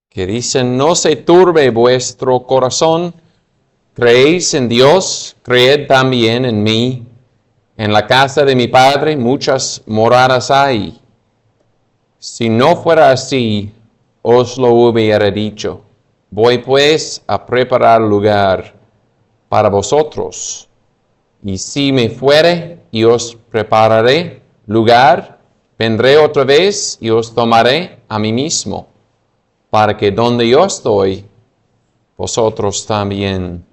que dicen, no se turbe vuestro corazón, creéis en Dios, creed también en mí. En la casa de mi Padre muchas moradas hay. Si no fuera así, os lo hubiera dicho. Voy pues a preparar lugar para vosotros. Y si me fuere y os prepararé lugar, vendré otra vez y os tomaré a mí mismo, para que donde yo estoy, vosotros también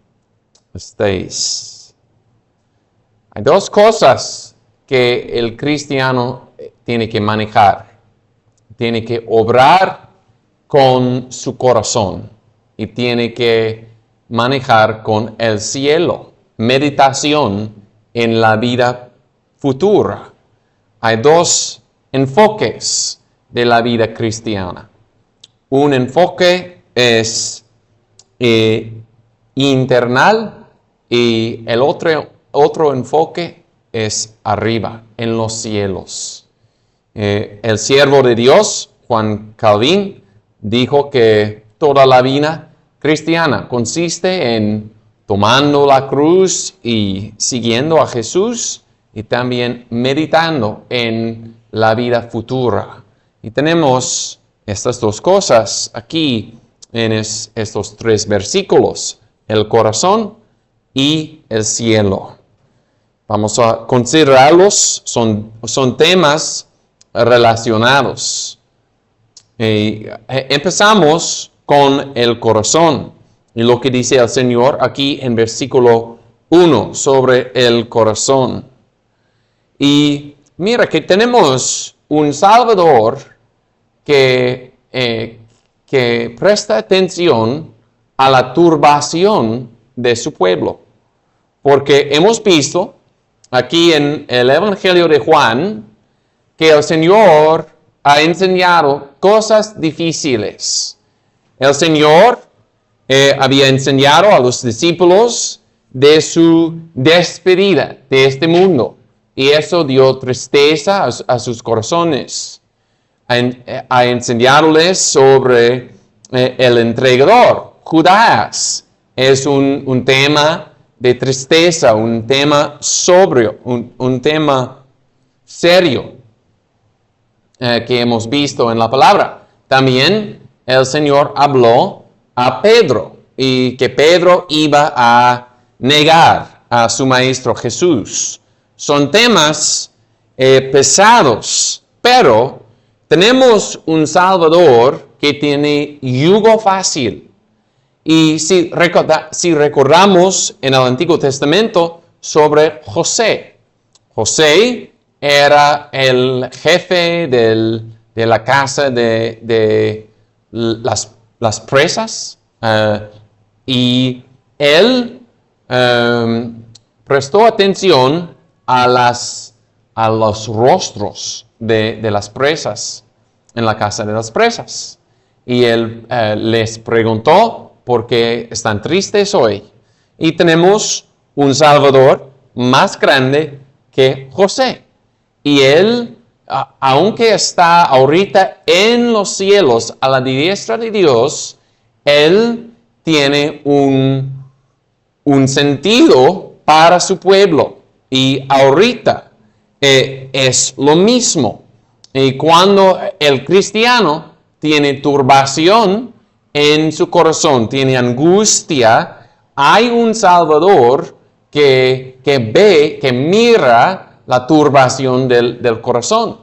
estéis. Hay dos cosas que el cristiano tiene que manejar. Tiene que obrar con su corazón y tiene que manejar con el cielo. Meditación en la vida futura. Hay dos enfoques de la vida cristiana. Un enfoque es internal y el otro enfoque es arriba, en los cielos. El siervo de Dios, Juan Calvin, dijo que toda la vida cristiana consiste en tomando la cruz y siguiendo a Jesús y también meditando en la vida futura. Y tenemos estas dos cosas aquí en estos 3 versículos, el corazón y el cielo. Vamos a considerarlos, son temas relacionados. Empezamos con el corazón y lo que dice el Señor aquí en versículo 1 sobre el corazón. Y mira que tenemos un Salvador que presta atención a la turbación de su pueblo. Porque hemos visto aquí en el Evangelio de Juan que el Señor ha enseñado cosas difíciles. El Señor había enseñado a los discípulos de su despedida de este mundo. Y eso dio tristeza a sus corazones. Ha enseñarles sobre el entregador, Judas. Es un tema de tristeza, un tema sobrio, un tema serio que hemos visto en la palabra. También el Señor habló a Pedro y que Pedro iba a negar a su Maestro Jesús. Son temas pesados, pero tenemos un Salvador que tiene yugo fácil. Y si recordamos en el Antiguo Testamento sobre José. José era el jefe de la casa de las presas y él prestó atención a los rostros de las presas en la casa de las presas. Y él les preguntó por qué están tristes hoy. Y tenemos un Salvador más grande que José. Y él, aunque está ahorita en los cielos a la diestra de Dios, él tiene un sentido para su pueblo. Y ahorita es lo mismo. Y cuando el cristiano tiene turbación en su corazón, tiene angustia, hay un Salvador que ve, que mira la turbación del corazón.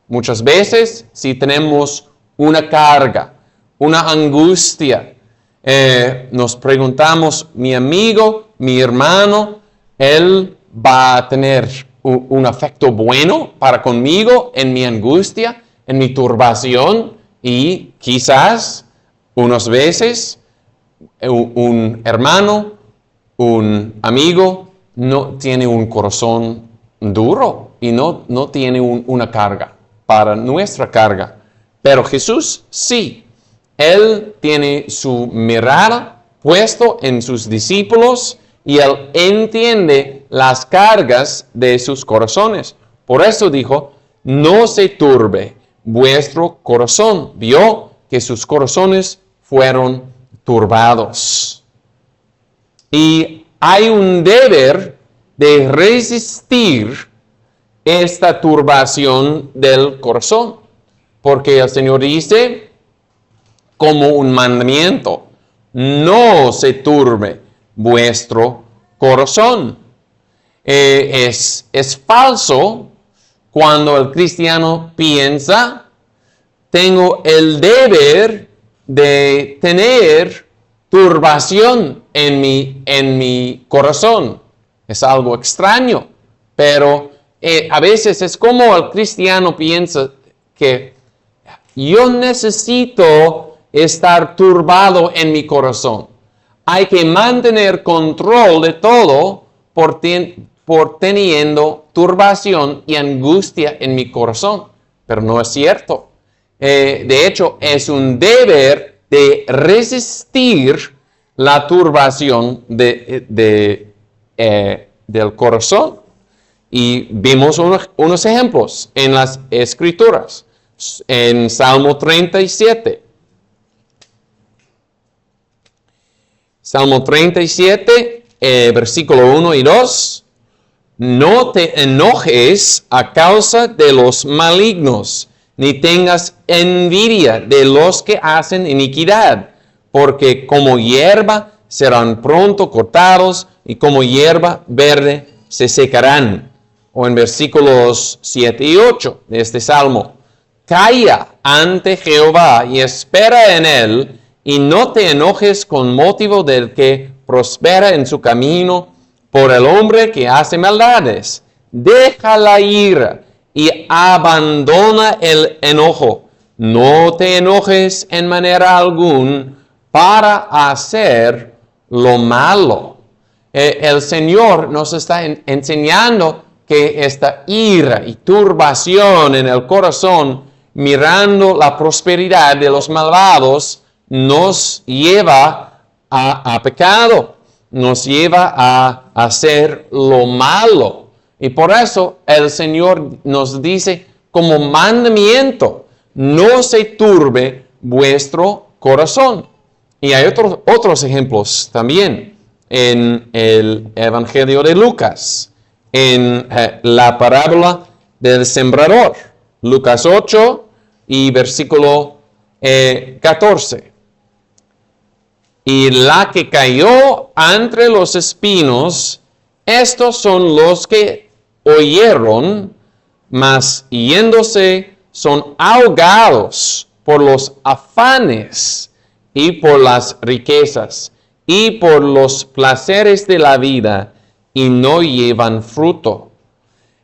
Muchas veces, si tenemos una carga, una angustia, nos preguntamos, mi amigo, mi hermano, él va a tener un afecto bueno para conmigo en mi angustia, en mi turbación, y quizás unas veces un hermano, un amigo no tiene un corazón duro y no tiene una carga para nuestra carga. Pero Jesús sí, Él tiene su mirada puesto en sus discípulos y Él entiende las cargas de sus corazones. Por eso dijo, no se turbe vuestro corazón. Vio que sus corazones fueron turbados. Y hay un deber de resistir esta turbación del corazón, porque el Señor dice, como un mandamiento, no se turbe vuestro corazón. Es falso cuando el cristiano piensa, tengo el deber de tener turbación en mi corazón. Es algo extraño, pero a veces es como el cristiano piensa que yo necesito estar turbado en mi corazón. Hay que mantener control de todo por teniendo turbación y angustia en mi corazón. Pero no es cierto. De hecho, es un deber de resistir la turbación del corazón. Y vimos unos ejemplos en las Escrituras. En Salmo 37. Salmo 37, versículo 1 y 2. No te enojes a causa de los malignos, ni tengas envidia de los que hacen iniquidad, porque como hierba serán pronto cortados, y como hierba verde se secarán. O en versículos 7 y 8 de este Salmo. Calla ante Jehová y espera en él, y no te enojes con motivo del que prospera en su camino, por el hombre que hace maldades. Deja la ira y abandona el enojo. No te enojes en manera alguna para hacer lo malo. El Señor nos está enseñando que esta ira y turbación en el corazón, mirando la prosperidad de los malvados, nos lleva a pecado, nos lleva a hacer lo malo. Y por eso el Señor nos dice como mandamiento, no se turbe vuestro corazón. Y hay otros ejemplos también en el Evangelio de Lucas, en la parábola del sembrador, Lucas 8 y versículo 14. Y la que cayó entre los espinos, estos son los que oyeron, mas yéndose son ahogados por los afanes y por las riquezas y por los placeres de la vida, y no llevan fruto.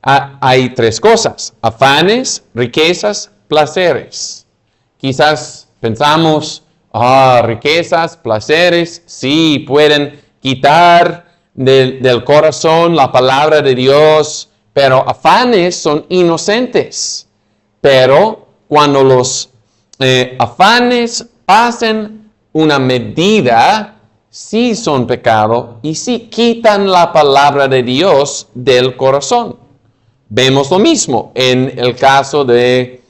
Hay tres cosas: afanes, riquezas, placeres. Quizás pensamos, riquezas, placeres, sí, pueden quitar del corazón la palabra de Dios, pero afanes son inocentes. Pero cuando los afanes pasen una medida, sí son pecado y sí quitan la palabra de Dios del corazón. Vemos lo mismo en el caso de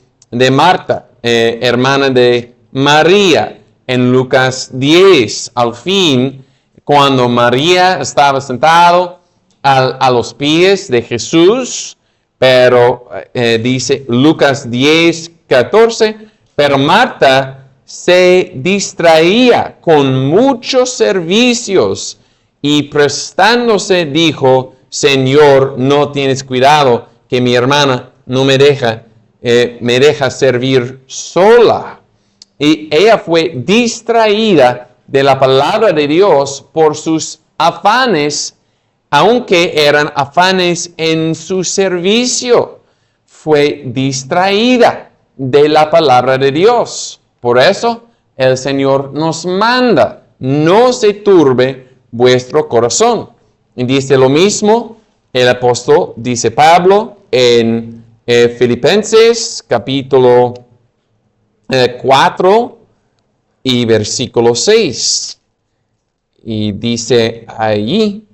Marta, hermana de María, en Lucas 10. Al fin, cuando María estaba sentado a los pies de Jesús, pero dice Lucas 10, 14, pero Marta se distraía con muchos servicios y prestándose dijo, Señor, no tienes cuidado que mi hermana no me deja servir sola. Y ella fue distraída de la palabra de Dios por sus afanes, aunque eran afanes en su servicio. Fue distraída de la palabra de Dios. Por eso el Señor nos manda, no se turbe vuestro corazón. Y dice lo mismo el apóstol, dice Pablo en Filipenses capítulo 4 y versículo 6. Y dice allí,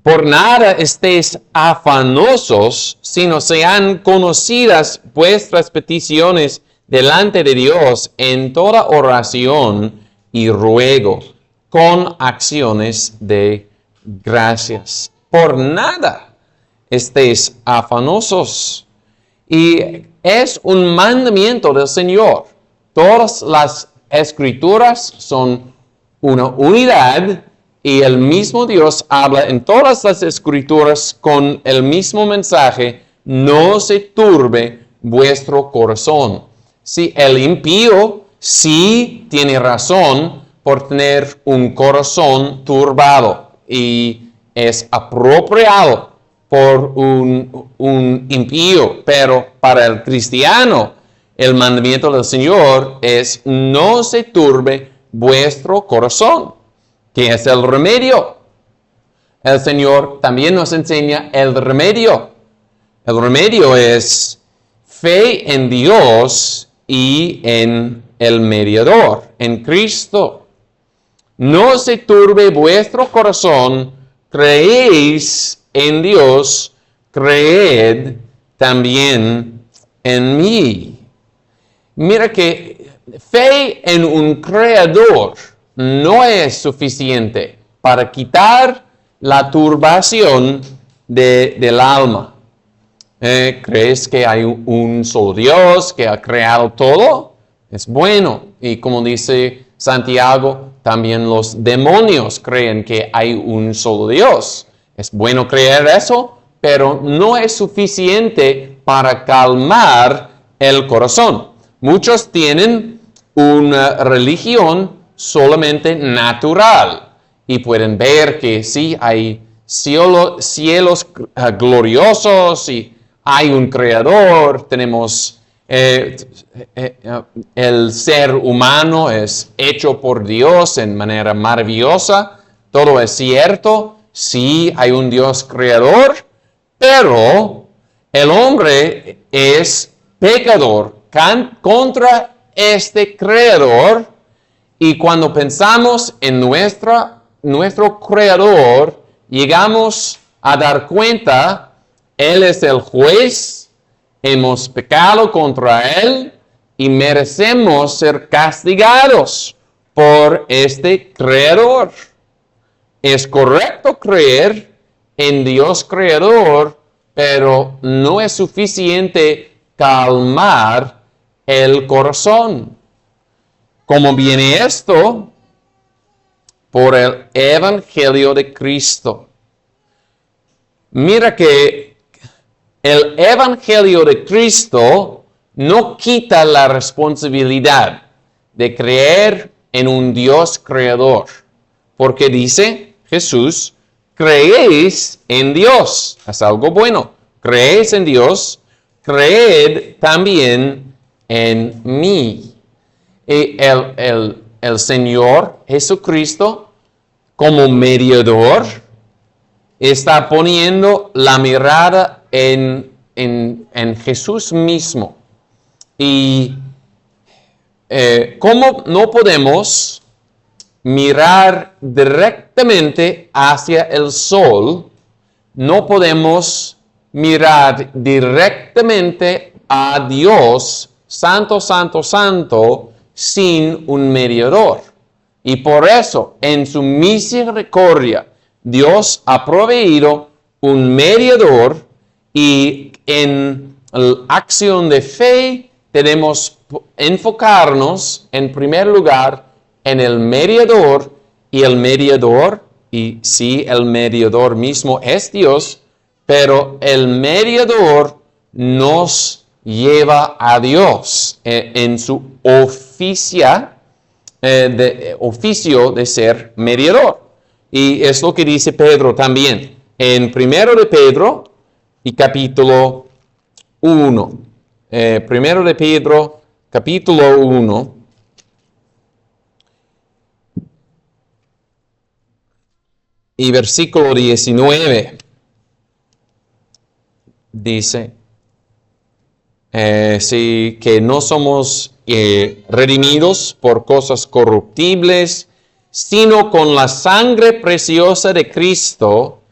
por nada estéis afanosos, sino sean conocidas vuestras peticiones delante de Dios en toda oración y ruego, con acciones de gracias. Por nada estéis afanosos. Y es un mandamiento del Señor. Todas las escrituras son una unidad y el mismo Dios habla en todas las escrituras con el mismo mensaje: no se turbe vuestro corazón. Si el impío sí tiene razón por tener un corazón turbado y es apropiado por un impío, pero para el cristiano el mandamiento del Señor es: no se turbe vuestro corazón. ¿Qué es el remedio? El Señor también nos enseña el remedio. El remedio es fe en Dios y en el mediador, en Cristo. No se turbe vuestro corazón, creéis en Dios, creed también en mí. Mira que fe en un creador no es suficiente para quitar la turbación del alma. ¿Crees que hay un solo Dios que ha creado todo? Es bueno. Y como dice Santiago, también los demonios creen que hay un solo Dios. Es bueno creer eso, pero no es suficiente para calmar el corazón. Muchos tienen una religión solamente natural y pueden ver que sí hay cielos gloriosos y hay un creador, tenemos el ser humano es hecho por Dios en manera maravillosa, todo es cierto, sí hay un Dios creador, pero el hombre es pecador contra este creador. Y cuando pensamos en nuestro Creador, llegamos a dar cuenta: Él es el juez, hemos pecado contra Él y merecemos ser castigados por este Creador. Es correcto creer en Dios Creador, pero no es suficiente calmar el corazón. ¿Cómo viene esto? Por el Evangelio de Cristo. Mira que el Evangelio de Cristo no quita la responsabilidad de creer en un Dios creador. Porque dice Jesús: creéis en Dios. Es algo bueno. Creéis en Dios, creed también en mí. Y el Señor Jesucristo, como mediador, está poniendo la mirada en Jesús mismo. Y ¿cómo no podemos mirar directamente hacia el sol? No podemos mirar directamente a Dios, Santo, Santo, Santo, sin un mediador. Y por eso, en su misericordia, Dios ha proveído un mediador, y en la acción de fe debemos enfocarnos en primer lugar en el mediador, y el mediador mismo es Dios, pero el mediador nos lleva a Dios en su oficio de ser mediador. Y es lo que dice Pedro también en 1 de Pedro y capítulo 1. 1 de Pedro capítulo 1. Y versículo 19 dice: que no somos redimidos por cosas corruptibles, sino con la sangre preciosa de Cristo,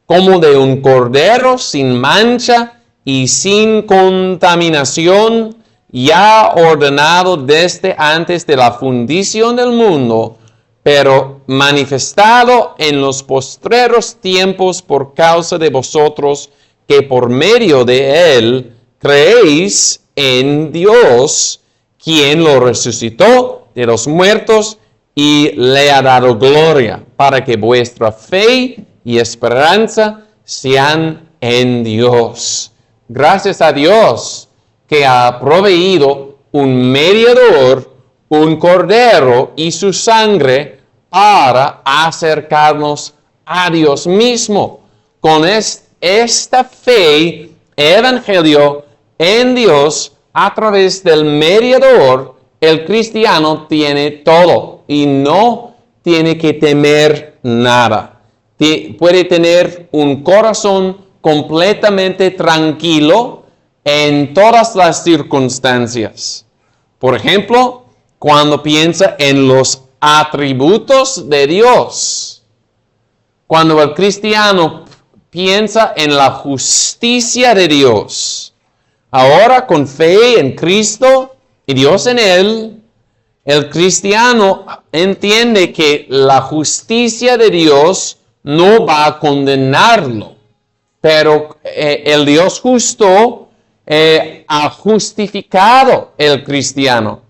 como de un cordero sin mancha y sin contaminación, ya ordenado desde antes de la fundación del mundo, pero manifestado en los postreros tiempos por causa de vosotros, que por medio de él creéis en Dios, quien lo resucitó de los muertos y le ha dado gloria, para que vuestra fe y esperanza sean en Dios. Gracias a Dios que ha proveído un mediador, un cordero y su sangre para acercarnos a Dios mismo. Con esta fe, evangelio en Dios, a través del mediador, el cristiano tiene todo y no tiene que temer nada. Puede tener un corazón completamente tranquilo en todas las circunstancias. Por ejemplo, cuando piensa en los atributos de Dios. Cuando el cristiano piensa en la justicia de Dios. Ahora, con fe en Cristo y Dios en él, el cristiano entiende que la justicia de Dios no va a condenarlo, pero el Dios justo ha justificado el cristiano.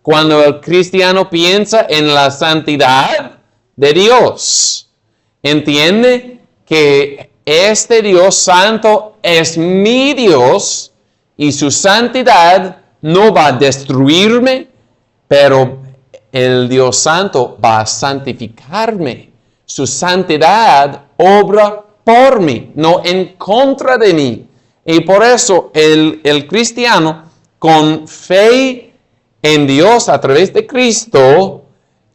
Cuando el cristiano piensa en la santidad de Dios, entiende que este Dios santo es mi Dios y su santidad no va a destruirme, pero el Dios santo va a santificarme. Su santidad obra por mí, no en contra de mí. Y por eso el cristiano, con fe en Dios a través de Cristo,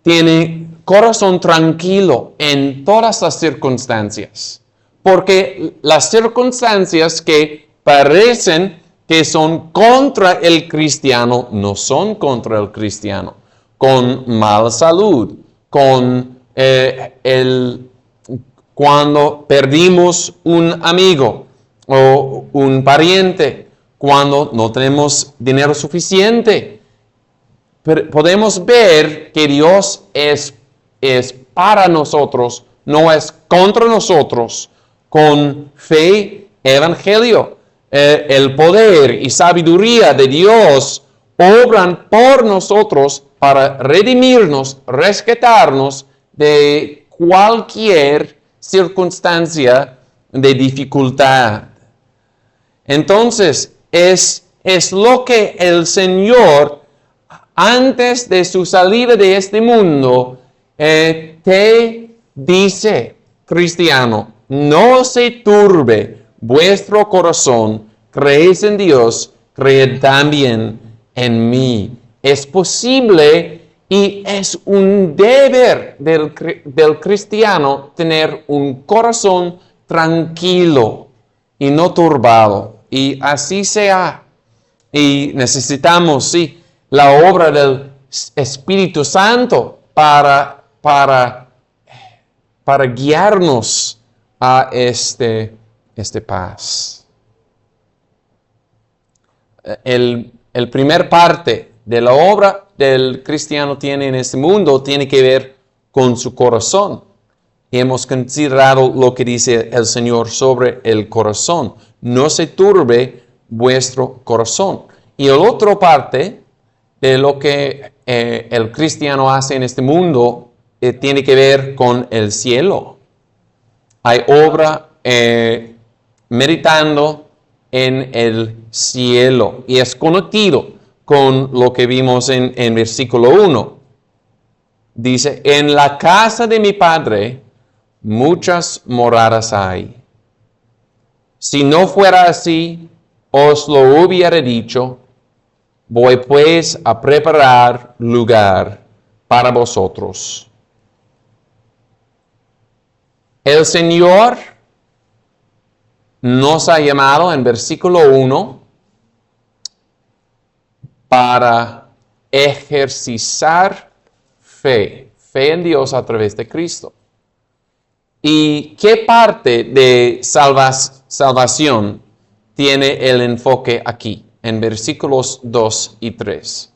tiene corazón tranquilo en todas las circunstancias. Porque las circunstancias que parecen que son contra el cristiano, no son contra el cristiano. Con mala salud, con cuando perdimos un amigo o un pariente, cuando no tenemos dinero suficiente. Pero podemos ver que Dios es para nosotros, no es contra nosotros. Con fe, evangelio, el poder y sabiduría de Dios obran por nosotros para redimirnos, rescatarnos de cualquier circunstancia de dificultad. Entonces, es lo que el Señor, antes de su salida de este mundo, te dice, cristiano, no se turbe vuestro corazón, creéis en Dios, creed también en mí. Es posible y es un deber del cristiano tener un corazón tranquilo y no turbado. Y así sea. Y necesitamos, sí, la obra del Espíritu Santo para guiarnos a este paz. El primer parte de la obra del cristiano tiene en este mundo tiene que ver con su corazón. Y hemos considerado lo que dice el Señor sobre el corazón. No se turbe vuestro corazón. Y la otra parte de lo que el cristiano hace en este mundo tiene que ver con el cielo. Hay obra meditando en el cielo y es conocido con lo que vimos en versículo 1. Dice, en la casa de mi Padre muchas moradas hay. Si no fuera así, os lo hubiera dicho. Voy pues a preparar lugar para vosotros. El Señor nos ha llamado en versículo 1 para ejercitar fe en Dios a través de Cristo. ¿Y qué parte de salvación tiene el enfoque aquí, en versículos 2 y 3.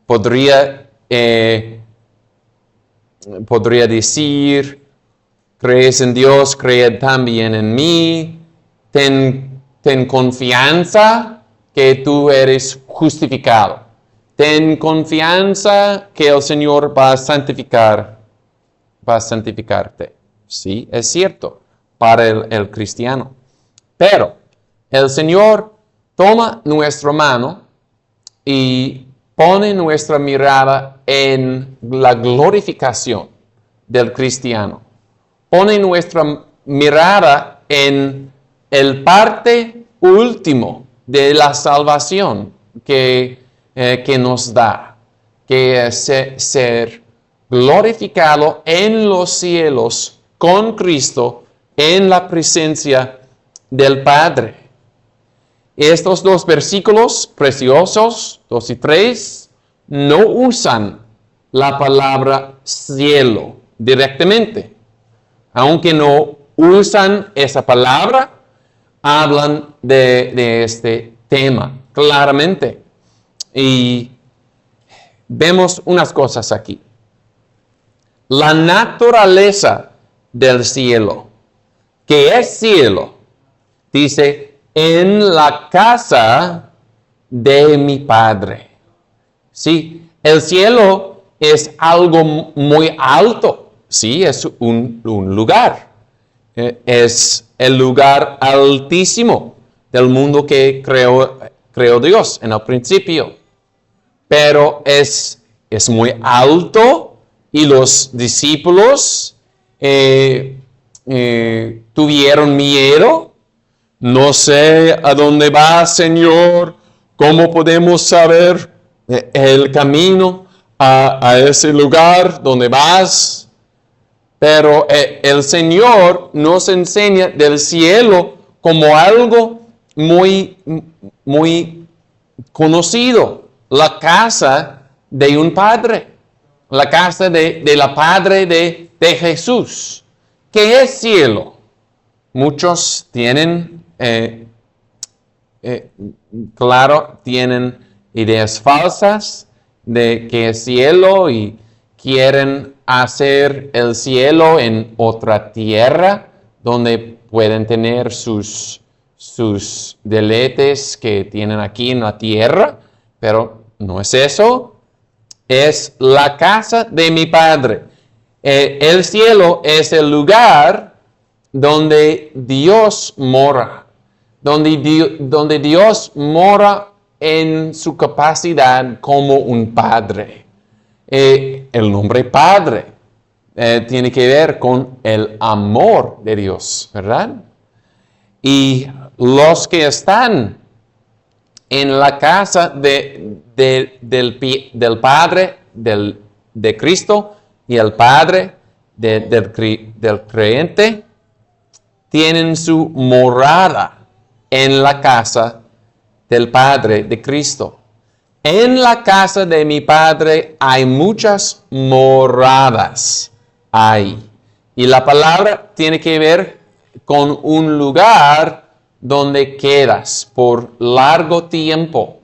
Podría decir, crees en Dios, cree también en mí, ten confianza que tú eres justificado. Ten confianza que el Señor va a santificarte. Sí, es cierto, para el cristiano. Pero el Señor toma nuestra mano y pone nuestra mirada en la glorificación del cristiano. Pone nuestra mirada en el parte último de la salvación que nos da, que es ser glorificado en los cielos con Cristo en la presencia del Padre. Estos dos versículos preciosos, 2 y 3, no usan la palabra cielo directamente. Aunque no usan esa palabra, hablan de este tema claramente. Y vemos unas cosas aquí. La naturaleza del cielo. ¿Qué es cielo? Dice, en la casa de mi Padre. Sí, el cielo es algo muy alto. Sí, es un lugar. Es el lugar altísimo del mundo que creó Dios en el principio. Pero es muy alto y los discípulos tuvieron miedo. No sé a dónde vas, Señor. ¿Cómo podemos saber el camino a ese lugar donde vas? Pero el Señor nos enseña del cielo como algo muy, muy conocido. La casa de un padre. La casa de la Padre de Jesús. ¿Qué es cielo? Muchos tienen, tienen ideas falsas de que es cielo y quieren hacer el cielo en otra tierra donde pueden tener sus deleites que tienen aquí en la tierra, pero no es eso. Es la casa de mi Padre. El cielo es el lugar donde Dios mora, donde Dios mora en su capacidad como un Padre. El nombre Padre tiene que ver con el amor de Dios, ¿verdad? Y los que están en la casa del Padre de Cristo y el Padre del creyente tienen su morada en la casa del Padre de Cristo. En la casa de mi Padre hay muchas moradas. Y la palabra tiene que ver con un lugar donde quedas por largo tiempo.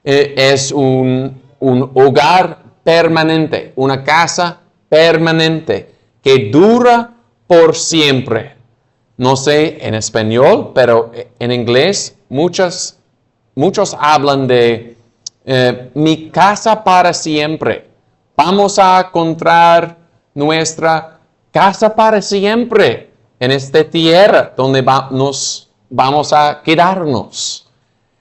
Es un hogar permanente, una casa permanente que dura por siempre. No sé en español, pero en inglés muchos hablan de mi casa para siempre. Vamos a encontrar nuestra casa para siempre en esta tierra donde vamos a quedarnos.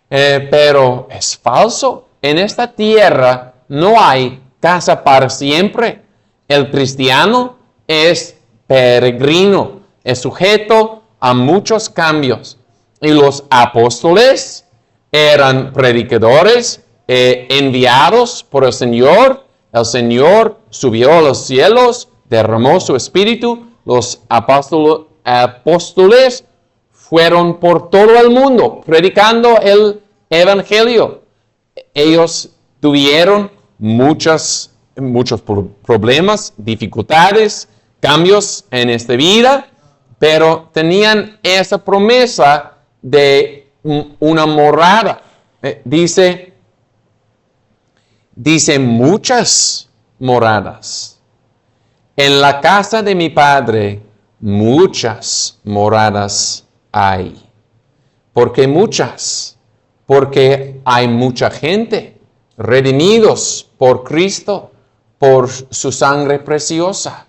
Pero es falso. En esta tierra no hay casa para siempre. El cristiano es peregrino, es sujeto a muchos cambios. Y los apóstoles eran predicadores enviados por el Señor. El Señor subió a los cielos, derramó su espíritu. Los apóstoles fueron por todo el mundo predicando el evangelio. Ellos tuvieron muchos problemas, dificultades, cambios en esta vida, pero tenían esa promesa de una morada dice muchas moradas. En la casa de mi Padre muchas moradas hay. ¿Por qué muchas? Porque hay mucha gente redimidos por Cristo, por su sangre preciosa.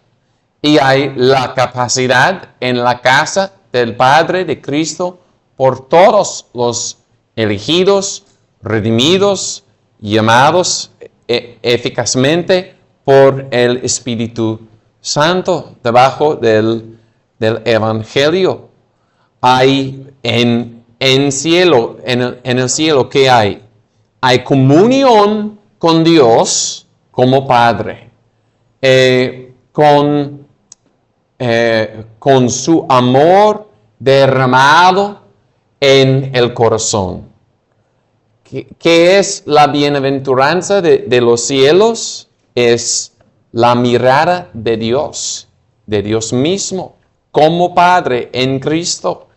Y hay la capacidad en la casa del Padre de Cristo por todos los elegidos, redimidos, llamados eficazmente por el Espíritu Santo debajo del Evangelio. Hay en el cielo, ¿qué hay? Hay comunión con Dios como Padre, con su amor derramado en el corazón. ¿Qué es la bienaventuranza de los cielos? Es la mirada de Dios mismo, como Padre en Cristo.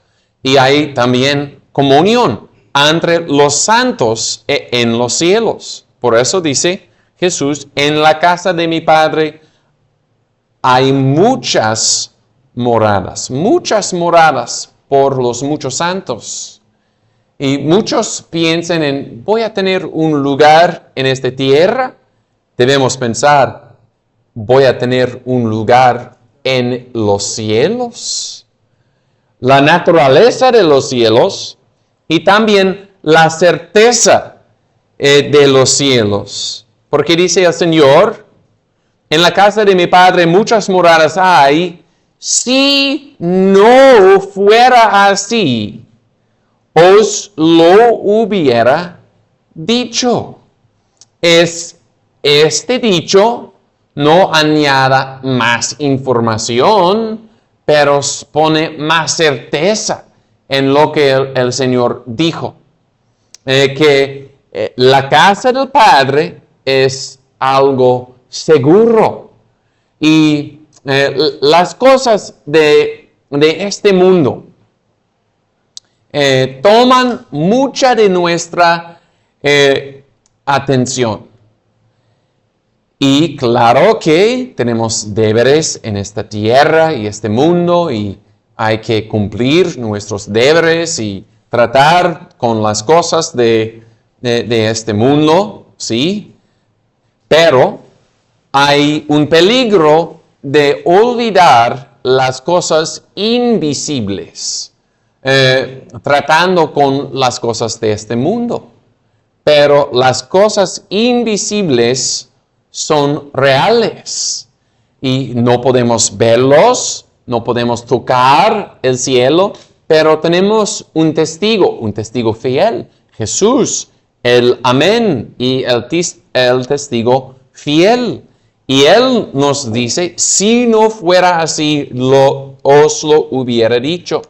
Y hay también comunión entre los santos en los cielos. Por eso dice Jesús, en la casa de mi Padre hay muchas moradas por los muchos santos. Y muchos piensan en, voy a tener un lugar en esta tierra. Debemos pensar, voy a tener un lugar en los cielos. La naturaleza de los cielos y también la certeza de los cielos. Porque dice el Señor, en la casa de mi Padre muchas moradas hay. Si no fuera así, os lo hubiera dicho. Este dicho no añada más información, pero pone más certeza en lo que el Señor dijo. Que la casa del Padre es algo seguro. Y las cosas de este mundo toman mucha de nuestra atención. Y claro que tenemos deberes en esta tierra y este mundo y hay que cumplir nuestros deberes y tratar con las cosas de este mundo, ¿sí? Pero hay un peligro de olvidar las cosas invisibles, tratando con las cosas de este mundo. Pero las cosas invisibles son reales y no podemos verlos, no podemos tocar el cielo, pero tenemos un testigo fiel, Jesús, el amén y el testigo fiel. Y Él nos dice, si no fuera así, os lo hubiera dicho.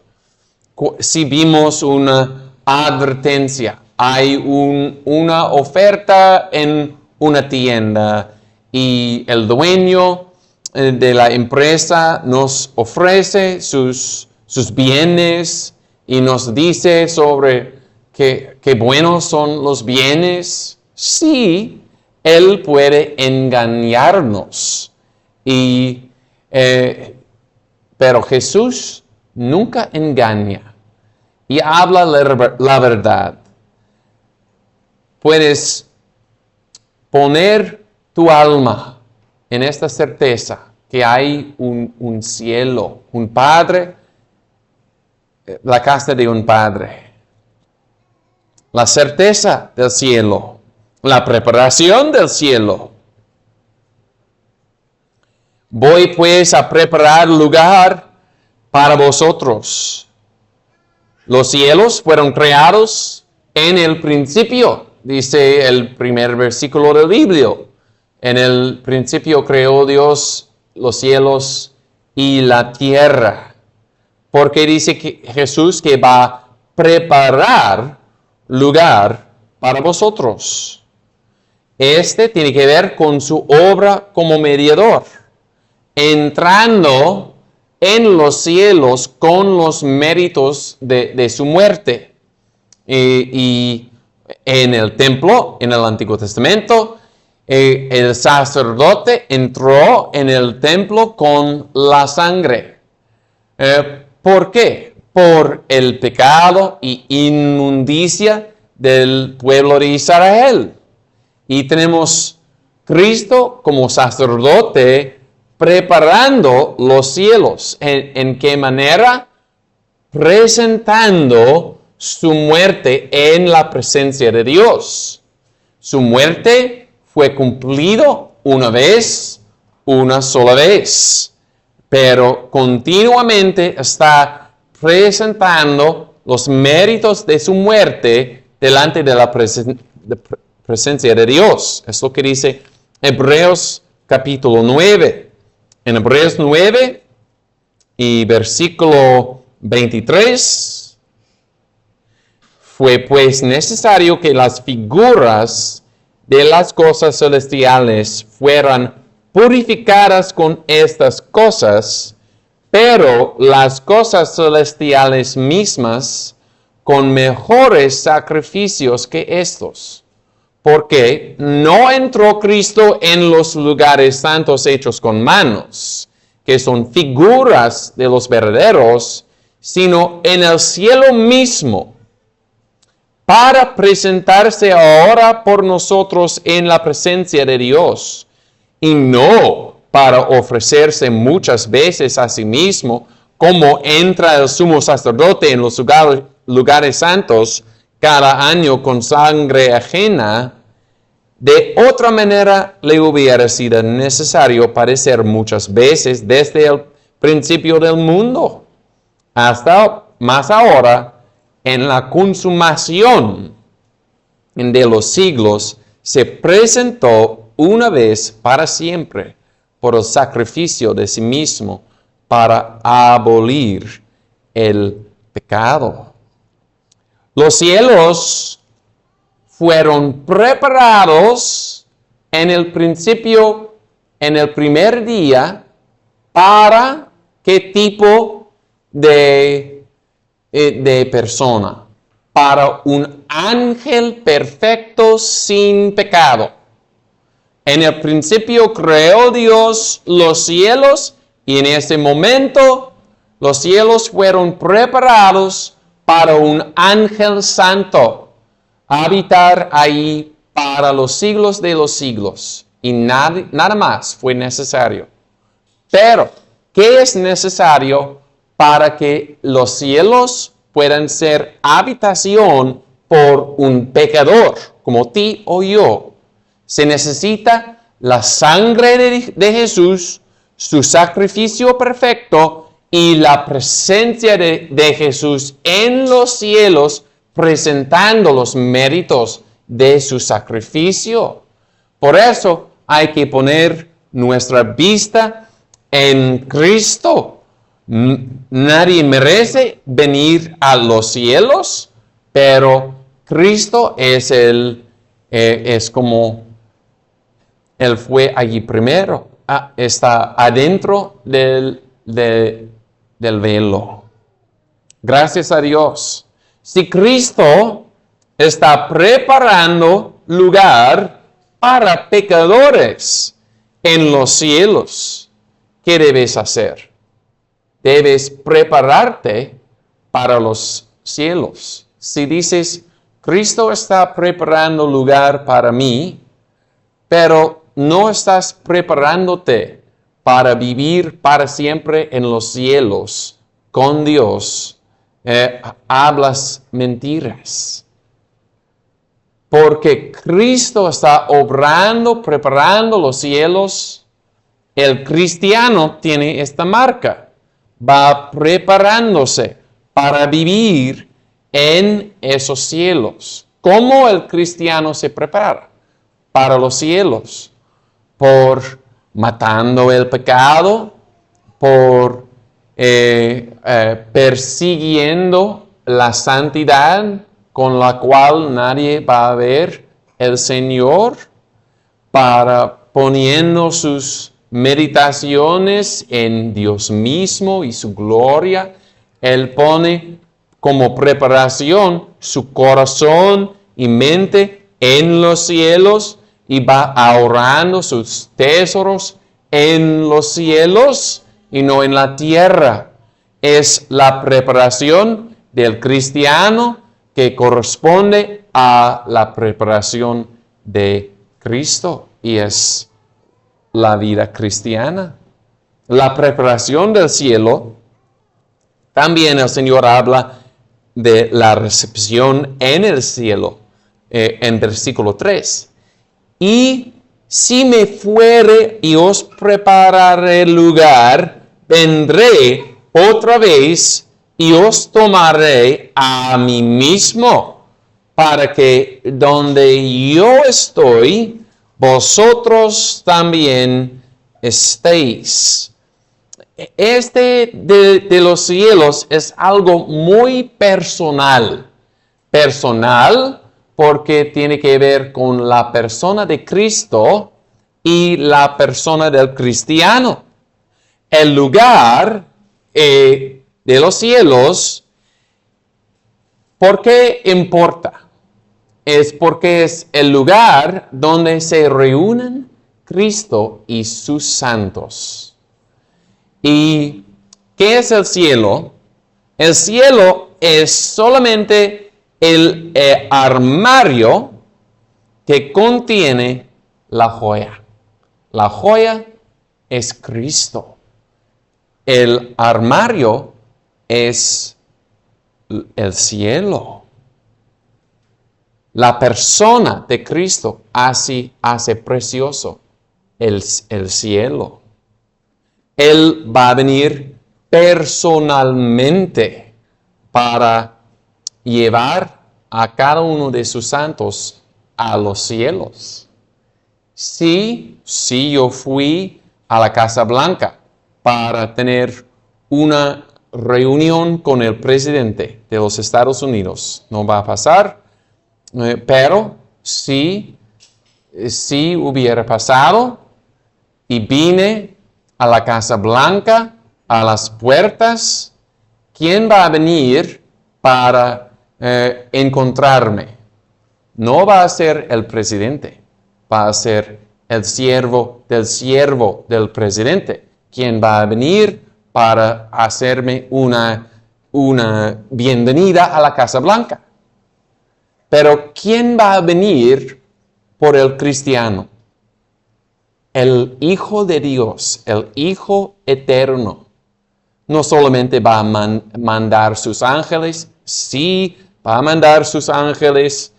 Si vimos una advertencia, hay una oferta en una tienda y el dueño de la empresa nos ofrece sus bienes y nos dice sobre qué buenos son los bienes. Sí, Él puede engañarnos. Pero Jesús nunca engaña y habla la verdad. Puedes poner tu alma en esta certeza que hay un cielo, un Padre, la casa de un Padre. La certeza del cielo, la preparación del cielo. Voy pues a preparar lugar para vosotros. Los cielos fueron creados en el principio, dice el primer versículo del libro. En el principio creó Dios los cielos y la tierra. Porque dice que Jesús que va a preparar lugar para vosotros. Este tiene que ver con su obra como mediador, entrando en los cielos con los méritos de su muerte y en el templo, en el Antiguo Testamento, el sacerdote entró en el templo con la sangre. ¿Por qué? Por el pecado y inmundicia del pueblo de Israel. Y tenemos Cristo como sacerdote preparando los cielos. ¿En qué manera? Presentando su muerte en la presencia de Dios. Su muerte fue cumplido una vez, una sola vez, pero continuamente está presentando los méritos de su muerte delante de la presencia de Dios. Es lo que dice Hebreos capítulo 9. En Hebreos 9 y versículo 23, fue pues necesario que las figuras de las cosas celestiales fueran purificadas con estas cosas, pero las cosas celestiales mismas con mejores sacrificios que estos. Porque no entró Cristo en los lugares santos hechos con manos, que son figuras de los verdaderos, sino en el cielo mismo, para presentarse ahora por nosotros en la presencia de Dios, y no para ofrecerse muchas veces a sí mismo, como entra el sumo sacerdote en los lugares santos cada año con sangre ajena. De otra manera le hubiera sido necesario padecer muchas veces desde el principio del mundo, hasta más ahora, en la consumación de los siglos, se presentó una vez para siempre por el sacrificio de sí mismo para abolir el pecado. Los cielos fueron preparados en el principio, en el primer día, para qué tipo de persona, para un ángel perfecto sin pecado. En el principio creó Dios los cielos y en ese momento los cielos fueron preparados para un ángel santo habitar ahí para los siglos de los siglos. Y nada más fue necesario. Pero, ¿qué es necesario para que los cielos puedan ser habitación por un pecador como ti o yo? Se necesita la sangre de Jesús, su sacrificio perfecto y la presencia de Jesús en los cielos, presentando los méritos de su sacrificio. Por eso hay que poner nuestra vista en Cristo. Nadie merece venir a los cielos, pero Cristo es como Él fue allí primero. Está adentro del velo. Gracias a Dios. Si Cristo está preparando lugar para pecadores en los cielos, ¿qué debes hacer? Debes prepararte para los cielos. Si dices, Cristo está preparando lugar para mí, pero no estás preparándote para vivir para siempre en los cielos con Dios, hablas mentiras. Porque Cristo está obrando, preparando los cielos. El cristiano tiene esta marca. Va preparándose para vivir en esos cielos. ¿Cómo el cristiano se prepara para los cielos? Por matando el pecado, por persiguiendo la santidad con la cual nadie va a ver el Señor, para poniendo sus meditaciones en Dios mismo y su gloria. Él pone como preparación su corazón y mente en los cielos y va ahorrando sus tesoros en los cielos y no en la tierra. Es la preparación del cristiano que corresponde a la preparación de Cristo y es la vida cristiana. La preparación del cielo, también el Señor habla de la recepción en el cielo, en versículo 3. Y si me fuere y os prepararé lugar, vendré otra vez y os tomaré a mí mismo, para que donde yo estoy, vosotros también estéis. De los cielos es algo muy personal. Personal porque tiene que ver con la persona de Cristo y la persona del cristiano. El lugar de los cielos, ¿por qué importa? Es porque es el lugar donde se reúnen Cristo y sus santos. ¿Y qué es el cielo? El cielo es solamente el armario que contiene la joya. La joya es Cristo. El armario es el cielo. La persona de Cristo así hace precioso el cielo. Él va a venir personalmente para llevar a cada uno de sus santos a los cielos. Sí, yo fui a la Casa Blanca para tener una reunión con el presidente de los Estados Unidos. No va a pasar, pero sí hubiera pasado y vine a la Casa Blanca, a las puertas. ¿Quién va a venir para encontrarme? No va a ser el presidente, va a ser el siervo del presidente. ¿Quién va a venir para hacerme una bienvenida a la Casa Blanca? Pero ¿quién va a venir por el cristiano? El Hijo de Dios, el Hijo eterno, no solamente va a mandar sus ángeles, sí, va a mandar sus ángeles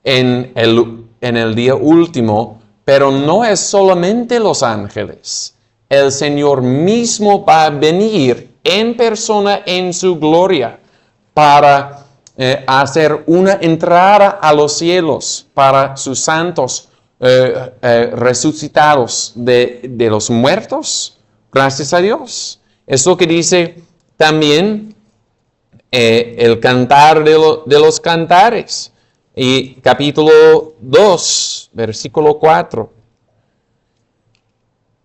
en el día último, pero no es solamente los ángeles. El Señor mismo va a venir en persona en su gloria para hacer una entrada a los cielos para sus santos resucitados de los muertos. Gracias a Dios. Es lo que dice también el cantar de los cantares. Y capítulo 2, versículo 4.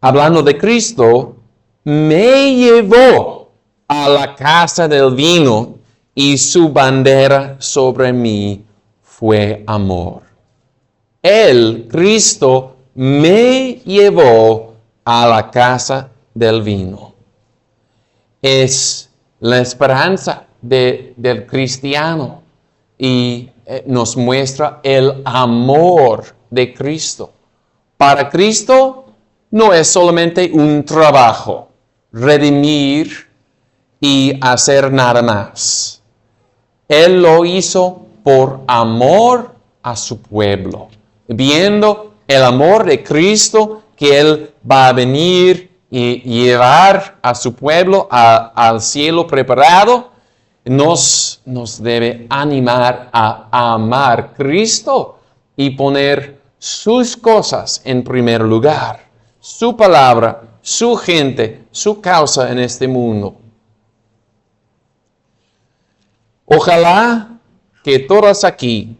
Hablando de Cristo, me llevó a la casa del vino y su bandera sobre mí fue amor. El Cristo me llevó a la casa del vino. Es la esperanza del cristiano y nos muestra el amor de Cristo. Para Cristo no es solamente un trabajo, redimir y hacer nada más. Él lo hizo por amor a su pueblo, viendo el amor de Cristo que Él va a venir y llevar a su pueblo al cielo preparado. Nos debe animar a amar a Cristo y poner sus cosas en primer lugar, su palabra, su gente, su causa en este mundo. Ojalá que todos aquí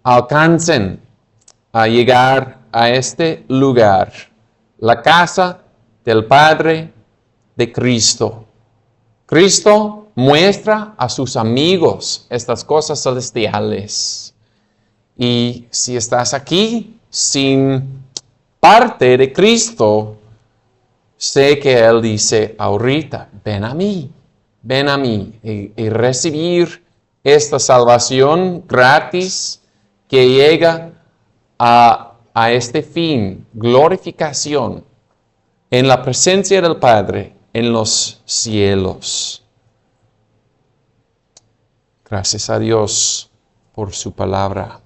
alcancen a llegar a este lugar, la casa del Padre de Cristo. Cristo muestra a sus amigos estas cosas celestiales. Y si estás aquí sin parte de Cristo, sé que Él dice ahorita, ven a mí y recibir esta salvación gratis que llega a este fin, glorificación en la presencia del Padre en los cielos. Gracias a Dios por su palabra.